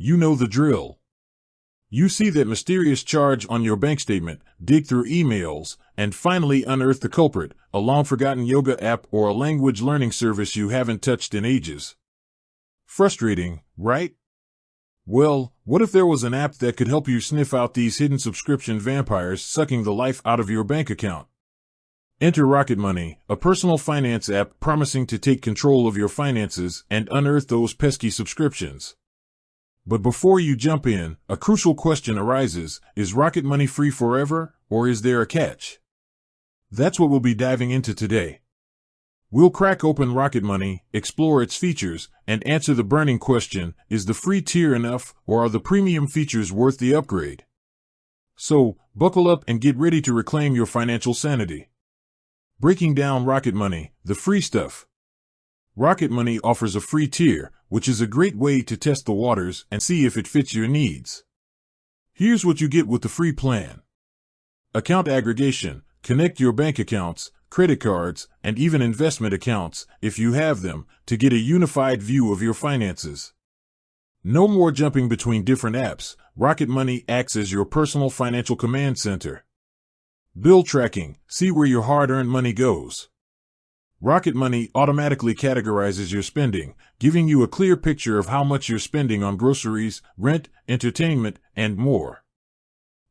You know the drill. You see that mysterious charge on your bank statement, dig through emails, and finally unearth the culprit, a long-forgotten yoga app or a language learning service you haven't touched in ages. Frustrating, right? Well, what if there was an app that could help you sniff out these hidden subscription vampires sucking the life out of your bank account? Enter Rocket Money, a personal finance app promising to take control of your finances and unearth those pesky subscriptions. But before you jump in, a crucial question arises: is Rocket Money free forever, or is there a catch? That's what we'll be diving into today. We'll crack open Rocket Money, explore its features, and answer the burning question: is the free tier enough, or are the premium features worth the upgrade? So, buckle up and get ready to reclaim your financial sanity. Breaking down Rocket Money, the free stuff. Rocket Money offers a free tier, which is a great way to test the waters and see if it fits your needs. Here's what you get with the free plan. Account aggregation. Connect your bank accounts, credit cards, and even investment accounts, if you have them, to get a unified view of your finances. No more jumping between different apps. Rocket Money acts as your personal financial command center. Bill tracking. See where your hard-earned money goes. Rocket Money automatically categorizes your spending, giving you a clear picture of how much you're spending on groceries, rent, entertainment, and more.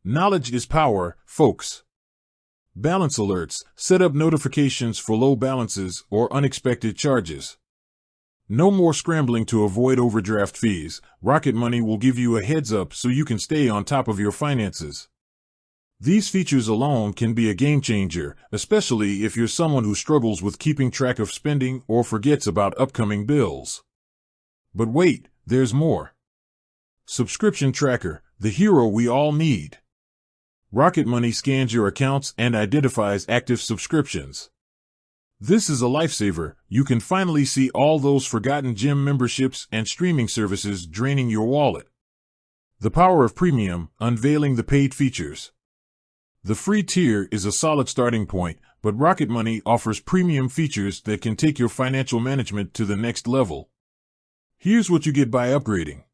Knowledge is power, folks. Balance alerts. Set up notifications for low balances or unexpected charges. No more scrambling to avoid overdraft fees. Rocket Money will give you a heads up so you can stay on top of your finances. These features alone can be a game changer, especially if you're someone who struggles with keeping track of spending or forgets about upcoming bills. But wait, there's more. Subscription tracker, the hero we all need. Rocket Money scans your accounts and identifies active subscriptions. This is a lifesaver. You can finally see all those forgotten gym memberships and streaming services draining your wallet. The power of premium, unveiling the paid features. The free tier is a solid starting point, but Rocket Money offers premium features that can take your financial management to the next level. Here's what you get by upgrading.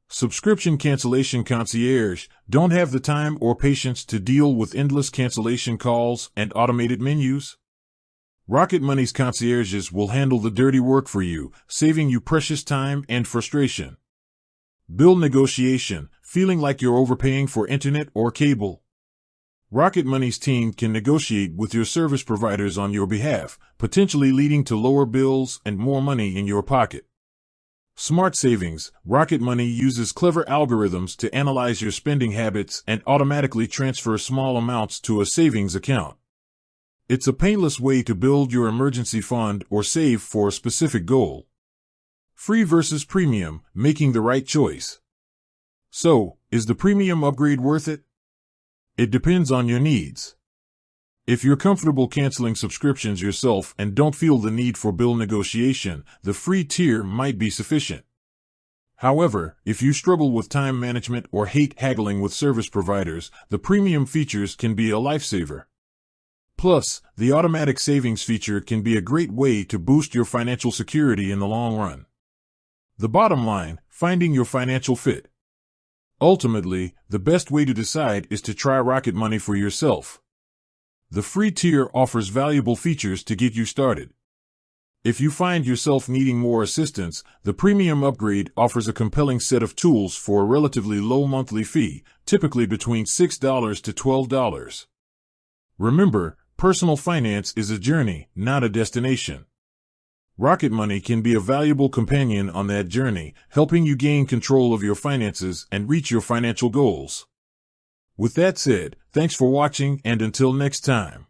Subscription cancellation concierge. Don't have the time or patience to deal with endless cancellation calls and automated menus? Rocket Money's concierges will handle the dirty work for you, saving you precious time and frustration. Bill negotiation. Feeling like you're overpaying for internet or cable? Rocket Money's team can negotiate with your service providers on your behalf, potentially leading to lower bills and more money in your pocket. Smart savings. Rocket Money uses clever algorithms to analyze your spending habits and automatically transfer small amounts to a savings account. It's a painless way to build your emergency fund or save for a specific goal. Free versus premium, making the right choice. So, is the premium upgrade worth it? It depends on your needs. If you're comfortable canceling subscriptions yourself and don't feel the need for bill negotiation, the free tier might be sufficient. However, if you struggle with time management or hate haggling with service providers, the premium features can be a lifesaver. Plus, the automatic savings feature can be a great way to boost your financial security in the long run. The bottom line, finding your financial fit. Ultimately, the best way to decide is to try Rocket Money for yourself. The free tier offers valuable features to get you started. If you find yourself needing more assistance, the premium upgrade offers a compelling set of tools for a relatively low monthly fee, typically between $6 to $12. Remember, personal finance is a journey, not a destination. Rocket Money can be a valuable companion on that journey, helping you gain control of your finances and reach your financial goals. With that said, thanks for watching, and until next time.